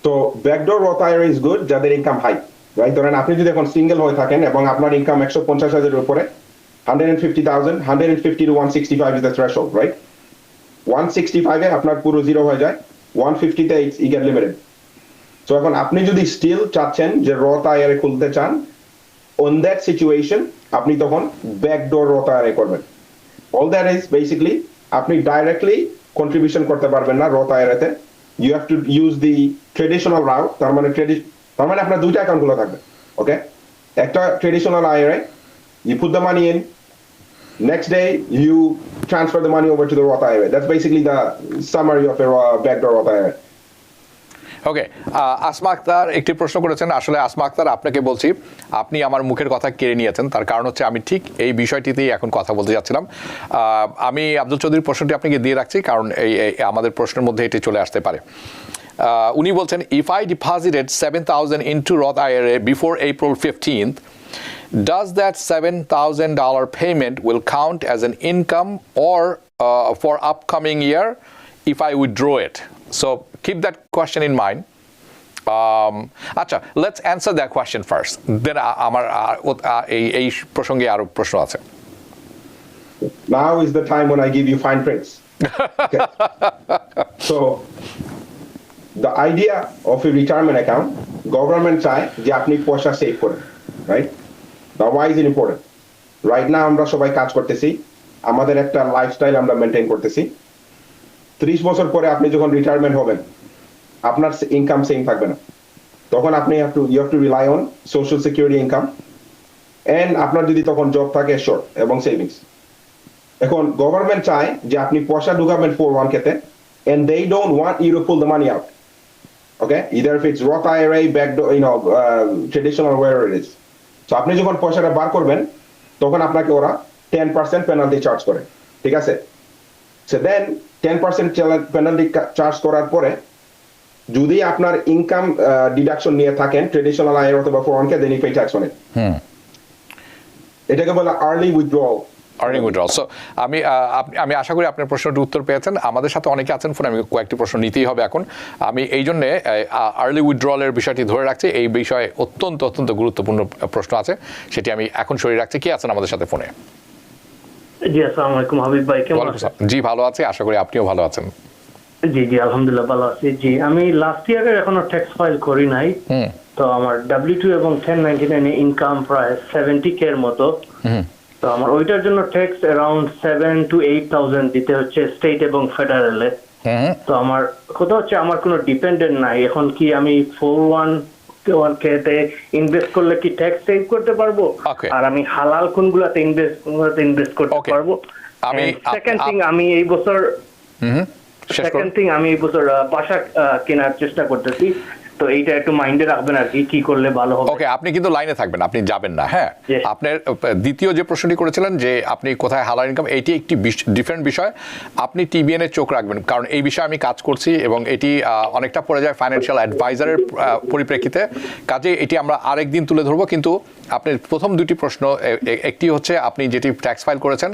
তো backdoor Roth IRA is good যাদের ইনকাম হাই, রাইট? ধরেন আপনি যদি এখন সিঙ্গেল হয়ে থাকেন এবং আপনার ইনকাম 150,000 উপরে, 150,000, 150 to 165 is the threshold, right? 165 এ আপনার পুরো জিরো হয়ে যায়, 150 তে you get limited. So এখন আপনি যদি স্টিল চাচ্ছেন যে রথ আইআরএ খুলতে চান, on that situation আপনি তখন ব্যাকডোর রথ আইআরএ করবেন। All that is basically আপনি ডাইরেক্টলি কন্ট্রিবিউশন করতে পারবেন না রথ আইআরএ তে। You have to use the traditional route, তার মানে আপনার দুইটা অ্যাকাউন্ট খোলা থাকবে, ওকে? একটা traditional IRA, you put the money in, next day you transfer the money over to the Roth IRA. That's basically the summary of a backdoor Roth IRA. ওকে, আসমা আক্তার একটি প্রশ্ন করেছেন। আসলে আসমা আক্তার, আপনাকে বলছি, আপনি আমার মুখের কথা কেড়ে নিয়েছেন। তার কারণ হচ্ছে আমি ঠিক এই বিষয়টিতেই এখন কথা বলতে যাচ্ছিলাম। আমি আব্দুল চৌধুরীর প্রশ্নটি আপনাকে দিয়ে রাখছি, কারণ এই আমাদের প্রশ্নের মধ্যে এটি চলে আসতে পারে। উনি বলছেন, ইফ আই ডিপোজিটেড 7,000 ইনটু রথ IRA before April 15th, does that $7,000 payment will count as an income or for upcoming year if I withdraw it? So keep that question in mind. আচ্ছা, let's answer that question first. Then আমার এই প্রসঙ্গে আরো প্রশ্ন আছে। Now is the time when I give you fine prints. Okay. So the idea of a retirement account, government চায় যে আপনি পয়সা সেভ করেন, right? Now why is it important? Right now আমরা সবাই কাজ করতেছি, আমাদের একটা লাইফস্টাইল আমরা মেনটেন করতেছি। 30 বছর পরে আপনি যখন রিটায়ারমেন্ট হবেন, আপনার ইনকাম সেম থাকবে না। তখন আপনি you have to rely on social security income, and আপনার যদি তখন জব থাকে শর্ট এবং সেভিংস। এখন গভর্নমেন্ট চায় যে আপনি পয়সা ঢুকাবেন 401k তে, and they don't want you to pull the money out. Okay? Either if it's Roth IRA, backdoor, traditional, wherever it is. So আপনি যখন পয়সাটা বার করবেন, তখন আপনাকে ওরা 10% পেনাল্টি চার্জ করে, ঠিক আছে? So then 10% পেনাল্টি চার্জ করার পরে যদি আপনার ইনকাম ডিডাকশন নিয়ে থাকেন ট্রেডিশনাল আইআরএ অথবা 401k, then you pay tax on it. এটাকে বলা early withdrawal. Earning withdrawal. So আমি আশা করি আপনার প্রশ্নটির উত্তর পেয়েছেন। আমাদের সাথে অনেকে আছেন ফোনে, আমি কয়েকটি প্রশ্ন নিতেই হবে এখন। আমি এই জন্যে আর্লি উইথড্রলের বিষয়টি ধরে রাখছি। এই বিষয়ে অত্যন্ত গুরুত্বপূর্ণ প্রশ্ন আছে, সেটি আমি এখন সরিয়ে রাখছি। কে আছেন আমাদের সাথে ফোনে? জি, আসসালামু আলাইকুম হাবিব ভাই, কেমন আছেন? জি, ভালো আছি, আশা করি আপনিও ভালো আছেন। জি আলহামদুলিল্লাহ ভালো আছি। জি, আমি লাস্ট ইয়ারের এখনো ট্যাক্স ফাইল করি নাই। তো আমার W2 এবং 1099 ইনকাম প্রায় 70k এর মতো। তো আমার ওইটার জন্য ট্যাক্স অ্যারাউন্ড 7,000 to 8,000 দিতে হচ্ছে স্টেট এবং ফেডারেলে। তো আমার কথা হচ্ছে আমার কোনো ডিপেন্ডেন্ট নাই। এখন কি আমি 401k তে ইনভেস্ট করলে কি ট্যাক্স সেভ করতে পারবো? আর আমি হালাল কোনগুলাতে ইনভেস্ট করতে পারবো? সেকেন্ড থিং, আমি এই বছর বাসা কেনার চেষ্টা করতেছি। তো এইটা একটু মাইন্ডে রাখবেন আর কি করলে ভালো হবে। ওকে, আপনি কিন্তু লাইনে থাকবেন, আপনি যাবেন না। হ্যাঁ, আপনার দ্বিতীয় যে প্রশ্নটি করেছিলেন যে আপনি কোথায় হালাল ইনকাম, এটি একটি ডিফারেন্ট বিষয়। আপনি টিবিএন এর চোখ রাখবেন, কারণ এই বিষয়ে আমি কাজ করছি এবং এটি অনেকটা পড়ে যায় ফাইন্যান্সিয়াল অ্যাডভাইজারের পরিপ্রেক্ষিতে। কাজে এটি আমরা আরেকদিন তুলে ধরবো। কিন্তু আপনার প্রথম দুটি প্রশ্ন, একটি হচ্ছে আপনি যেটি ট্যাক্স ফাইল করেছেন,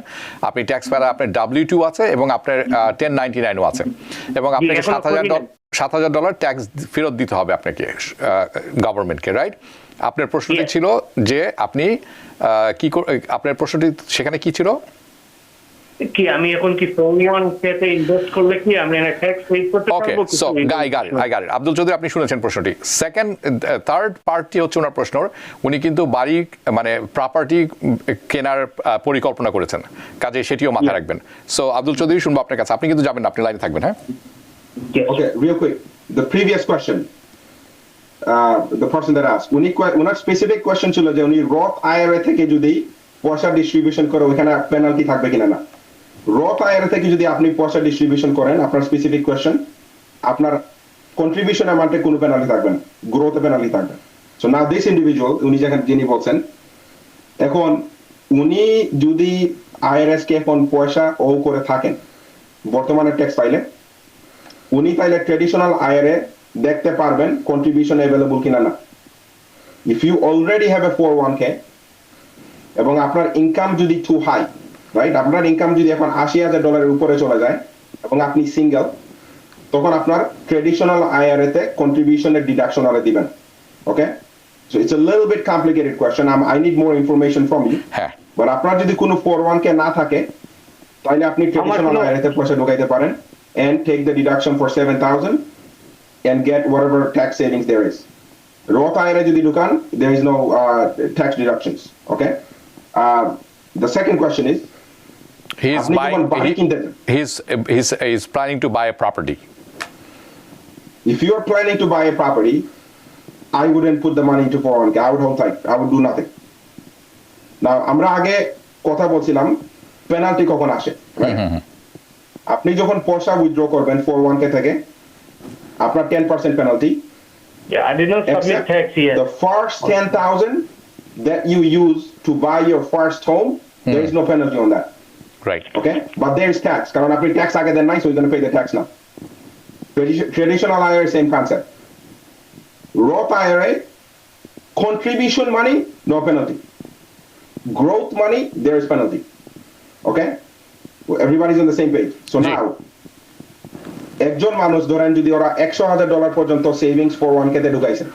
আপনি ট্যাক্স ফাইলে আপনার W2 আছে এবং আপনার 1099ও আছে, এবং আপনাকে $7,000 ট্যাক্স ফেরত দিতে হবে আপনাকে গভর্নমেন্টকে, রাইট? আপনার প্রশ্নটি ছিল যে আপনি আপনার প্রশ্নটি সেখানে কি ছিল? কি আমি এখন কি 401k তে ইনভেস্ট করলে কি আমি একটা ট্যাক্স পে করতে পারবো? Okay, so I got it. Abdul Chowdhury, আপনি শুনেছেন প্রশ্নটি। থার্ড পার্টটি হচ্ছে ওনার প্রশ্নর, উনি কিন্তু বাড়ি মানে প্রপার্টি কেনার পরিকল্পনা করেছেন, কাজে সেটিও মাথায় রাখবেন। সো আব্দুল চৌধুরী, শুনবো আপনার কাছে। আপনি কিন্তু যাবেন না, আপনি লাইনে থাকবেন। হ্যাঁ, Okay, real quick. The previous question, the person that asked, উনার specific question ছিল যে উনি Roth IRA থেকে যদি পয়সা ডিস্ট্রিবিউশন করে ওখানে পেনাল্টি থাকবে কিনা না। Roth IRA থেকে যদি আপনি পয়সা ডিস্ট্রিবিউশন করেন, আপনার স্পেসিফিক কোয়েশ্চেন, আপনার কন্ট্রিবিউশন অ্যামাউন্টে কোনো পেনাল্টি থাকবে না, গ্রোথে পেনাল্টি থাকবে। সো নাও দিস ইন্ডিভিজুয়াল, উনি যিনি বলছেন, এখন উনি যদি IRS কে এখন পয়সা ও করে থাকেন বর্তমানে ট্যাক্স ফাইলে, উনি তাইলে ট্রেডিশনাল আইআরএ দেখতে পারবেন কন্ট্রিবিউশন অ্যাভেলেবল কিনা না। If you already have a 401k এবং আপনার ইনকাম যদি টু হাই, রাইট? আপনার ইনকাম যদি এখন $80,000 উপরে চলে যায় এবং আপনি সিঙ্গেল, তখন আপনার ট্রেডিশনাল IRA তে কন্ট্রিবিউশনের ডিডাকশন আরে দিবেন। Okay, so it's a little bit complicated question. I need more information from you. হ্যাঁ, বাট আপনার যদি কোনো 401k না থাকে, তাহলে আপনি ট্রেডিশনাল IRA তে পয়সা ঢোকাইতে পারেন and take the deduction for 7,000 and get whatever tax savings there is. Roth IRA যদি ঢুকান, there is no tax deductions. Okay. The second question is, he's আপনি যখন বাড়ি কিনতেন, he's planning to buy a property. if you are planning to buy a property, I wouldn't put the money into 401k. I would hold tight. I would do nothing. Now, আমরা আগে কথা বলছিলাম penalty কখন আসে, right? আপনি যখন পয়সা withdraw করবেন 401k থেকে, আপনার 10% penalty, Yeah, I did not submit except tax yet. the first 10,000 that you use to buy your first home, there is no penalty on that. Right. Okay, but there is tax. কারণ আপনি tax আগে দেন নাই, so you're going to pay the tax now. Traditional IRA, same concept. Roth IRA, contribution money, no penalty. Growth money, there is penalty. Okay, everybody's on the same page. So G. now, একজন মানুষ ধরেন যদি ওরা $100,000 পর্যন্ত savings 401k তে ঢুকাইছেন,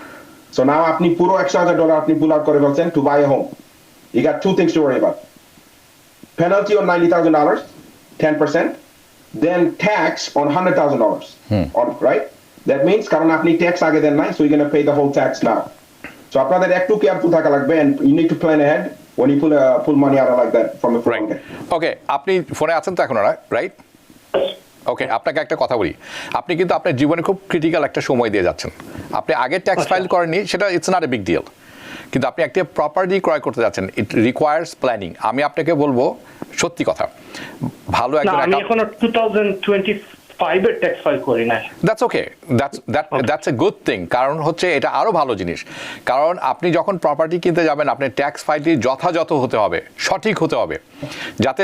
so now আপনি পুরো $100,000 আপনি pull out করে ফেলছেন to buy a home. You got two things to worry about. Penalty on $90,000, 10%, then tax on $100,000. On, right? That means কারণ আপনি ট্যাক্স আগে দেন নাই, so you're going to pay the whole tax now. So আপনাদের একটু careful থাকা লাগবে, and you need to plan ahead when you pull money out like that from a 401k. ওকে, আপনি ফোনে আছেন তো এখন, রাইট? ওকে, আপনাকে একটা কথা বলি, আপনি কিন্তু আপনার জীবনে খুব ক্রিটিক্যাল একটা সময় দিয়ে যাচ্ছেন। আপনি আগে ট্যাক্স ফাইল করেননি, সেটা it's not a big deal, কিন্তু আপনি একটা প্রপার্টি ক্রয় করতে যাচ্ছেন, ইট রিকোয়ার্স প্ল্যানিং। আমি আপনাকে বলবো সত্যি কথা, ভালো না, একজন আমি এখনো 2025 এর ট্যাক্স ফাইল করি নাই। That's okay, that's a good thing. কারণ হচ্ছে এটা আরও ভালো জিনিস, কারণ আপনি যখন প্রপার্টি কিনতে যাবেন, আপনার ট্যাক্স ফাইলটি যথাযথ হতে হবে, সঠিক হতে হবে, যাতে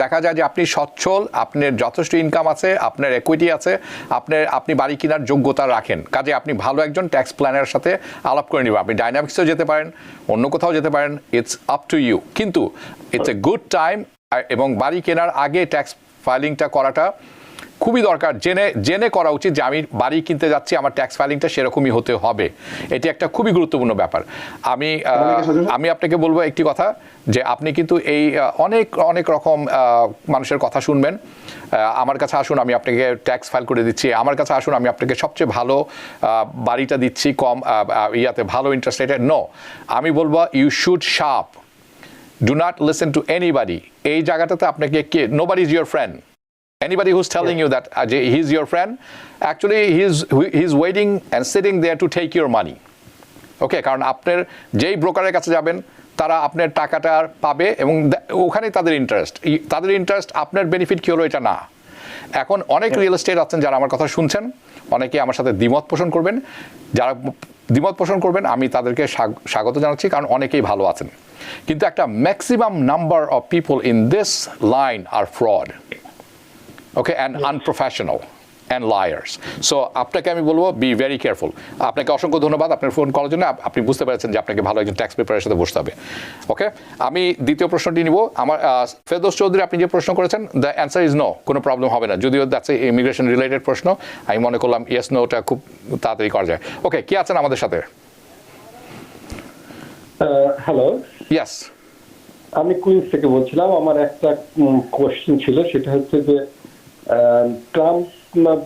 দেখা যায় যে আপনি সচ্ছল, আপনার যথেষ্ট ইনকাম আছে, আপনার ইকুইটি আছে, আপনি বাড়ি কেনার যোগ্যতা রাখেন। কাজে আপনি ভালো একজন ট্যাক্স প্ল্যানারের সাথে আলাপ করে নেবেন। আপনি ডাইনামিক্সেও যেতে পারেন, অন্য কোথাও যেতে পারেন, ইটস আপ টু ইউ। কিন্তু ইটস এ গুড টাইম, এবং বাড়ি কেনার আগে ট্যাক্স ফাইলিংটা করাটা খুবই দরকার। জেনে করা উচিত যে আমি বাড়ি কিনতে যাচ্ছি, আমার ট্যাক্স ফাইলিংটা সেরকমই হতে হবে। এটি একটা খুবই গুরুত্বপূর্ণ ব্যাপার। আমি আপনাকে বলবো একটি কথা, যে আপনি কিন্তু এই অনেক রকম মানুষের কথা শুনবেন। আমার কাছে আসুন, আমি আপনাকে ট্যাক্স ফাইল করে দিচ্ছি, আমার কাছে আসুন, আমি আপনাকে সবচেয়ে ভালো বাড়িটা দিচ্ছি কম ইয়াতে, ভালো ইন্টারেস্ট রেটে। নো, আমি বলবো you should shop, do not listen to anybody. এই জায়গাটাতে আপনাকে nobody is your friend. Anybody who's telling you that he's your friend, actually he's waiting and sitting there to take your money. Okay, কারণ আপনার যেই ব্রোকারের কাছে যাবেন, তারা আপনার টাকাটা পাবে, এবং ওখানে তাদের ইন্টারেস্ট আপনার বেনিফিট কি হলো এটা না। এখন অনেক রিয়েল এস্টেট আছেন যারা আমার কথা শুনছেন, অনেকে আমার সাথে দ্বিমত পোষণ করবেন। যারা দ্বিমত পোষণ করবেন, আমি তাদেরকে স্বাগত জানাচ্ছি, কারণ অনেকেই ভালো আছেন। কিন্তু একটা maximum number of people in this line are fraud, okay, and unprofessional and liars. So আপনাকে আমি বলবো বি ভেরি কেয়ারফুল। আপনাকে অসংখ্য ধন্যবাদ আপনার ফোন করার জন্য। আপনি বুঝতে পেরেছেন যে আপনাকে ভালো একজন ট্যাক্স পেপারের সাথে বসতে হবে। ওকে, আমি দ্বিতীয় প্রশ্নটি নিব। আমার ফেরদৌস চৌধুরী, আপনি যে প্রশ্ন করেছেন, দ্য অ্যান্সার ইজ নো, কোনো প্রবলেম হবে না। যদিও দ্যাটস ইমিগ্রেশন রিলেটেড প্রশ্ন, আমি মনে করলাম ইয়েস নোটা খুব তাড়াতাড়ি করা যায়। ওকে, কি আছেন আমাদের সাথে? হ্যালো, ইয়েস, আমি কুইন্স থেকে বলছিলাম। আমার একটা কোশ্চেন ছিল, সেটা হচ্ছে যে ট্রাম্প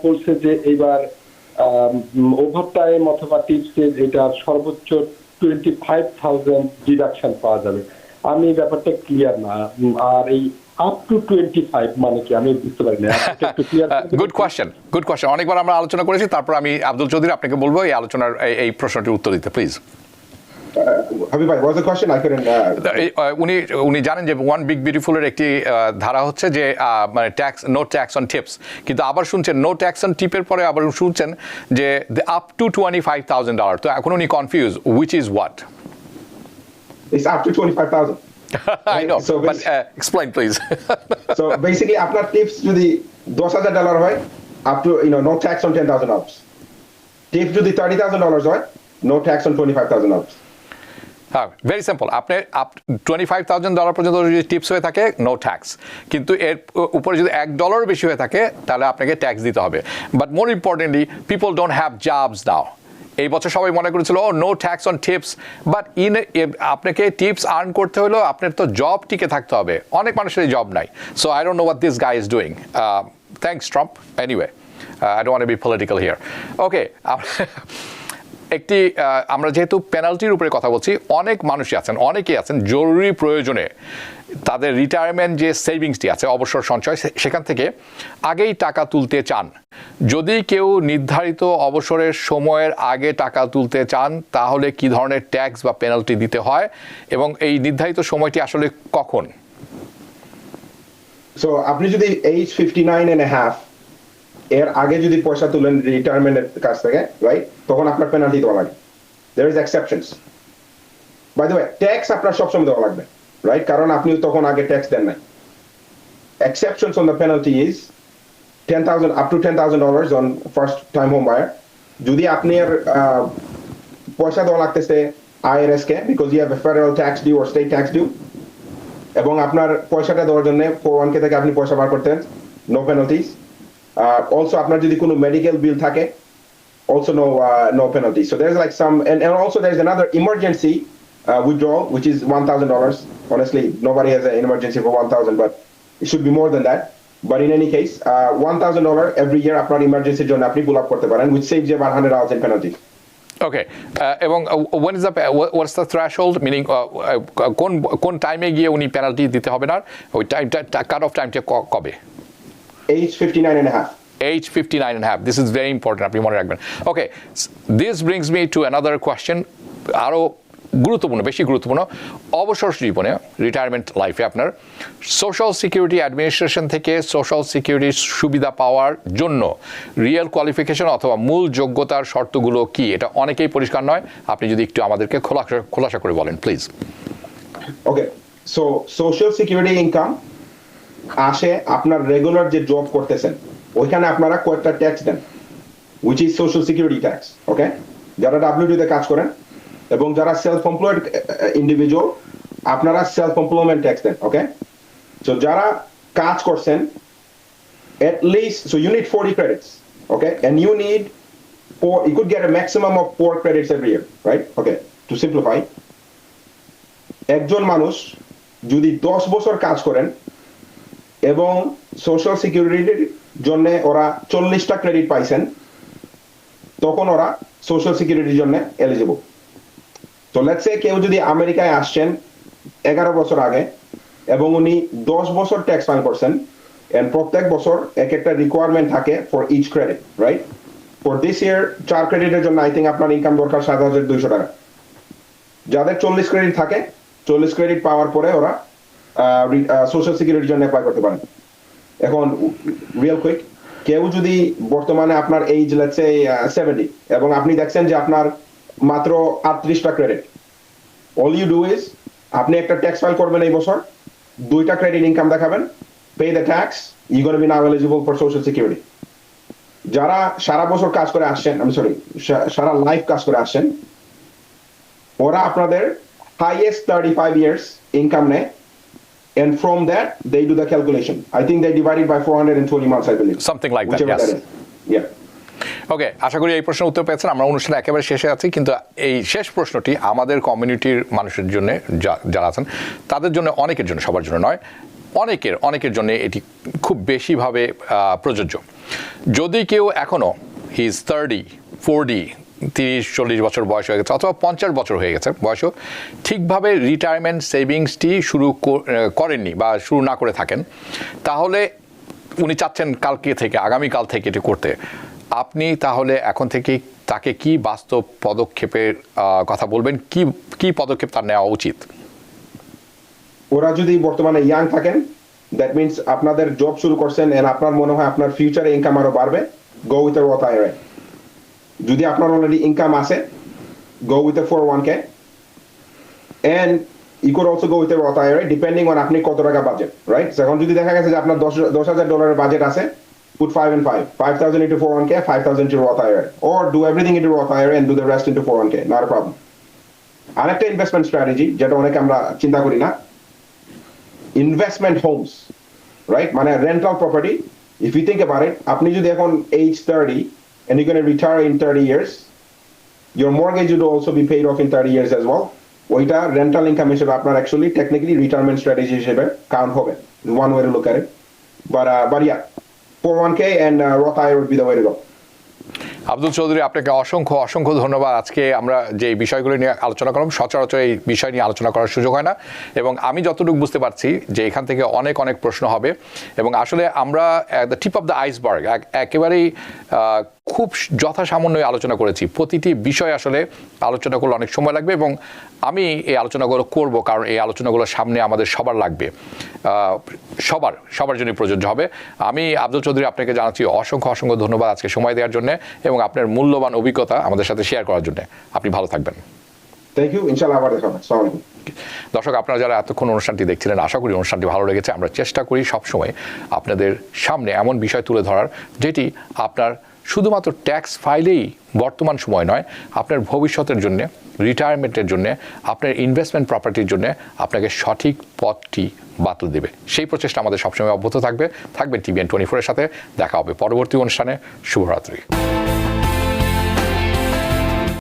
বলছে যে এবার ওভারটাইম অথবা টিপসে এটা সর্বোচ্চ 25,000 ডিডাকশন পাওয়া যাবে। আমি ব্যাপারটা ক্লিয়ার না, আর এই আপ টু 25 মানে কি আমি বুঝতে পারি না। Good question. অনেকবার আমরা আলোচনা করেছি, তারপর আমি আব্দুল চৌধুরী আপনাকে বলবো এই আলোচনার এই প্রশ্নটির উত্তর দিতে, please. Habib bhai, what was the question? I couldn't. উনি জানেন যে ওয়ান বিগ বিউটিফুলের একটি ধারা হচ্ছে যে মানে নো ট্যাক্স অন টিপস, কিন্তু আবার শুনছেন নো ট্যাক্স অন টিপের পরে আবার শুনছেন যে আপ টু $25,000। তো এখন উনি confuse, which is what? It's up to 25,000. I know, So but explain please. So basically, আপনার টিপস যদি $10,000 হয়, up to no tax on $10,000. Tips যদি $30,000 হয়, no tax on $25,000. হ্যাঁ, ভেরি সিম্পল। আপনি $25,000 পর্যন্ত যদি টিপস হয়ে থাকে, নো ট্যাক্স। কিন্তু এর উপরে যদি $1 বেশি হয়ে থাকে, তাহলে আপনাকে ট্যাক্স দিতে হবে। But more importantly, people don't have jobs now. এই বছর সবাই মনে করেছিল no tax on tips, but আপনাকে টিপস আর্ন করতে হলেও আপনার তো জব টিকে থাকতে হবে। অনেক মানুষের জব নাই। So I don't know what this guy is doing. Thanks Trump. Anyway, I don't want to be political here. Okay, আমরা যেহেতু পেনাল্টির উপরে কথা বলছি, অনেকেই আছেন জরুরি প্রয়োজনে তাদের রিটায়ারমেন্ট যে সেভিংসটি আছে, অবসর সঞ্চয়, সেখান থেকে আগেই টাকা তুলতে চান। যদি কেউ নির্ধারিত অবসরের সময়ের আগে টাকা তুলতে চান, তাহলে কি ধরনের ট্যাক্স বা পেনাল্টি দিতে হয়, এবং এই নির্ধারিত সময়টি আসলে কখন? সো আপনি যদি age 59.5 এর আগে যদি পয়সা তুলেন রিটায়ারমেন্টের কাছ থেকে, রাইট, তখন আপনার পেনাল্টি দেওয়া লাগে। There is exceptions. By the way, tax আপনার সবসময় দেওয়া লাগবে, রাইট, কারণ আপনি তখন আগে ট্যাক্স দেন নাই। Exceptions on the penalty is up to $10,000 on first time home buyer. যদি আপনার পয়সা দেওয়া লাগতেছে IRS K, because you have a federal tax due or state tax due, এবং আপনার পয়সাটা দেওয়ার জন্য 401k থেকে আপনি পয়সা বার করতেন, no penalties. Also আপনার যদি কোনো medical bill থাকে, also no penalty. So there's like some, and also there's another emergency withdrawal, which is $1,000. Honestly, nobody has an emergency for 1,000, but it should be more than that. But in any case, $1,000 every year আপনার emergency জন্য আপনি pull up করতে পারেন, which saves you about $100 in penalty. ওকে, এবং what's the threshold, meaning কোন টাইমে গিয়ে উনি পেনাল্টি দিতে হবে না? ওই টাইমটা, কাট অফ টাইমটা কবে? Age 59.5. Age 59.5. This is very important. আপনি মনে রাখবেন। ওকে, this brings me to another question. আরও গুরুত্বপূর্ণ, বেশি গুরুত্বপূর্ণ, অবসর জীবনে, রিটায়ারমেন্ট লাইফে আপনার সোশ্যাল সিকিউরিটি অ্যাডমিনিস্ট্রেশন থেকে সোশ্যাল সিকিউরিটির সুবিধা পাওয়ার জন্য রিয়েল কোয়ালিফিকেশন অথবা মূল যোগ্যতার শর্তগুলো কি? এটা অনেকেই পরিষ্কার নয়। আপনি যদি একটু আমাদেরকে খোলাসা করে বলেন, please. Okay, so social security income আসে আপনার রেগুলার যে জব করতেছেন, ওইখানে আপনারা কয়েকটা ট্যাক্স দেন, which is social security tax. Okay, যারা W2 তে কাজ করেন এবং যারা সেলফ এমপ্লয়েড ইন্ডিভিজুয়াল, আপনারা সেলফ এমপ্লয়মেন্ট ট্যাক্স দেন। ওকে, সো যারা কাজ করছেন, at least, so you need 40 credits. Okay, and you could get a maximum of 4 credits every year, right? Okay, to simplify, একজন মানুষ যদি 10 বছর কাজ করেন এবং সোশ্যাল সিকিউরিটির জন্য ওরা 40টা ক্রেডিট পাইছেন, তখন ওরা সোশ্যাল সিকিউরিটির জন্য এলিজিবল। তো লেটস সে কেউ যদি আমেরিকায় আসছেন 11 বছর আগে এবং উনি 10 বছর ট্যাক্স ফাইল করছেন, এন্ড প্রত্যেক বছর এক একটা রিকোয়ারমেন্ট থাকে for each credit, right? For this year 4 ক্রেডিটের জন্য আই থিঙ্ক আপনার ইনকাম দরকার $7,200 টাকা। যাদের 40 ক্রেডিট থাকে, 40 ক্রেডিট পাওয়ার পরে ওরা সোশ্যাল সিকিউরিটির জন্য অ্যাপ্লাই করতে পারেন। এখন রিয়েল কুইক, কেউ যদি বর্তমানে আপনার এইজ লেটস সে 70 এবং আপনি দেখছেন যে আপনার মাত্র 38টা credit, all you do is আপনি একটা ট্যাক্স ফাইল করবেন এই বছর, 2টা ক্রেডিট ইনকাম দেখাবেন, pay the tax, you gonna be now eligible for social security. যারা সারা বছর কাজ করে আসছেন, সারা লাইফ কাজ করে আসছেন, ওরা আপনাদের highest 35 years income নেয়, and from that they do the calculation. I think they divide it by 420 months, I believe. Something like that, Whichever yes. that is. Yeah. ওকে, আশা করি এই প্রশ্নের উত্তর পেয়েছেন। আমরা অনুষ্ঠানে একেবারে শেষে আছি, কিন্তু এই শেষ প্রশ্নটি আমাদের কমিউনিটির মানুষের জন্য, যারা আছেন তাদের জন্য, অনেকের জন্য, সবার জন্য নয়, অনেকের জন্য এটি খুব বেশিভাবে প্রযোজ্য। যদি কেউ এখনও হি ইজ 30, 40, 30-40 বছর বয়স হয়ে গেছে অথবা 50 বছর হয়ে গেছে বয়সও, ঠিকভাবে রিটায়ারমেন্ট সেভিংসটি শুরু করেননি বা শুরু না করে থাকেন, তাহলে উনি চাচ্ছেন আগামীকাল থেকে এটি করতে, আপনি তাহলে এখন থেকে তাকে কি বাস্তব পদক্ষেপের কথা বলবেন? কি পদক্ষেপ তার নেওয়া উচিত? ওরা যদি বর্তমানে ইয়াং থাকেন, দ্যাট মিনস আপনাদের জব শুরু করছেন এন্ড আপনার মনে হয় আপনার ফিউচারে ইনকাম আরো বাড়বে, গো উইথ আ রথ আইরা। যদি আপনার অলরেডি ইনকাম আছে, go with a 401k, and you could also go with a Roth IRA depending on আপনি কত টাকা বাজেট, রাইট? এখন যদি দেখা গেছে যে আপনার $10,000 বাজেট আছে, put 5 and 5, 5,000 into 401k, 5,000 into Roth IRA, or do everything into Roth IRA and do the rest into 401k, not a problem. আরেকটা ইনভেস্টমেন্ট স্ট্র্যাটেজি যেটা অনেকে আমরা চিন্তা করি না, ইনভেস্টমেন্ট হোমস, রাইট? মানে rental property. If you think about it, আপনি যদি এখন age 30 and you're going to retire in 30 years, your mortgage would also be paid off in 30 years as well. ওইটা রেন্টাল ইনকাম হিসেবে আপনার actually technically retirement strategy হিসেবে count হবে, one way to look at it. But yeah, 401k and Roth IRA would be the way to go. Abdul Chowdhury, আপনাকে অসংখ্য অসংখ্য ধন্যবাদ। আজকে আমরা যে বিষয়গুলো নিয়ে আলোচনা করলাম, সচরাচর এই বিষয় নিয়ে আলোচনা করার সুযোগ হয় না, এবং আমি যতটুকু বুঝতে পারছি যে এখান থেকে অনেক অনেক প্রশ্ন হবে, এবং আসলে আমরা the tip of the iceberg একেবারেই খুব যথাসামান্যই আলোচনা করেছি। প্রতিটি বিষয় আসলে আলোচনা করলে অনেক সময় লাগবে, এবং আমি এই আলোচনাগুলো করব কারণ এই আলোচনাগুলো সামনে আমাদের সবার লাগবে, সবার জন্য প্রযোজ্য হবে। আমি আব্দুল চৌধুরী আপনাকে জানাচ্ছি অসংখ্য অসংখ্য ধন্যবাদ আজকে সময় দেওয়ার জন্য এবং আপনার মূল্যবান অভিজ্ঞতা আমাদের সাথে শেয়ার করার জন্য। আপনি ভালো থাকবেন। থ্যাংক ইউ, ইনশাআল্লাহ আবার দেখা হবে। আসসালামু আলাইকুম। দর্শক, আপনারা যারা এতক্ষণ অনুষ্ঠানটি দেখছিলেন, আশা করি অনুষ্ঠানটি ভালো লেগেছে। আমরা চেষ্টা করি সবসময় আপনাদের সামনে এমন বিষয় তুলে ধরার যেটি আপনার শুধুমাত্র ট্যাক্স ফাইলেই বর্তমান সময় নয়, আপনার ভবিষ্যতের জন্য, রিটায়ারমেন্টের জন্য, আপনার ইনভেস্টমেন্ট প্রপার্টির জন্য আপনাকে সঠিক পথটি বাতলে দেবে। সেই প্রচেষ্টা আমাদের সবসময় অব্যাহত থাকবে TVN 24-এর সাথে। দেখা হবে পরবর্তী অনুষ্ঠানে। শুভরাত্রি।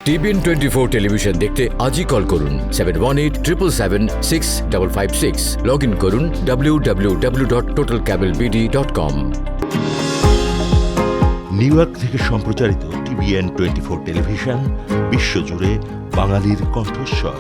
TVN 24 টেলিভিশন দেখতে আজই কল করুন 7187776556। লগ ইন করুন www.totalcablebd.com। নিউ ইয়র্ক থেকে সম্প্রচারিত TVN 24 টেলিভিশন বিশ্বজুড়ে বাঙালির কণ্ঠস্বর।